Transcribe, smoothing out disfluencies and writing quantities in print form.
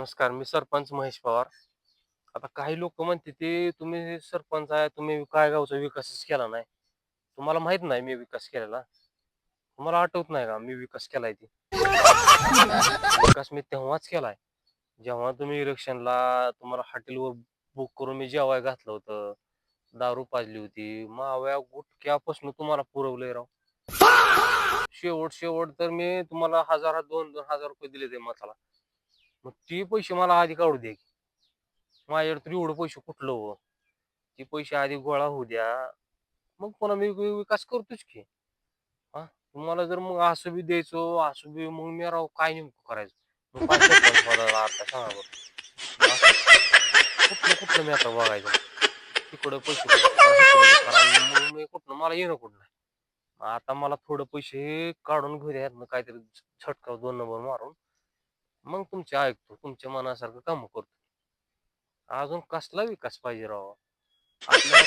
नमस्कार, मी सरपंच महेश पवार. आता काही लोक म्हणते ते तुम्ही सरपंच आहे, तुम्ही काय गावचा विकासच केला नाही. तुम्हाला माहित नाही मी विकास केलेला. तुम्हाला आठवत नाही का मी विकास केलाय ते? विकास मी तेव्हाच केलाय, जेव्हा तुम्ही इलेक्शनला तुम्हाला हॉटेलवर बुक करून मी जेवाय घातलं होतं. दारू पाजली होती. माव्या गुटक्यापासून तुम्हाला पुरवलंय राव. शेवट शेवट तर मी तुम्हाला 1000 2,000 रुपये दिले ते मताला. मग ते पैसे मला आधी काढू दे. माझ्याकडे तर एवढं पैसे कुठलं हो? ते पैसे आधी गोळा होऊ द्या. मग पुन्हा मी विकास करतोच की. हां. तुम्हाला जर मग असं बी द्यायचं, असं बी मग मी राव काय नेमकं करायचं? मग काय सरपंच पदाला आता सांगा बरं? हां. कुठलं मी आता बघायचं? तिकडं पैसे खर्च करा, इकडं बी करा आणि मग मी कुठनं मला येणं कुठनं आहे? आता मला थोडं पैसे काढून घेऊ द्या ह्यातनं काहीतरी छटकाव 2 नंबर मारून. मग तुमचे ऐकतो. तुमच्या मनासारखं कामं करतो. अजून कसला विकास पाहिजे राव? आपल्या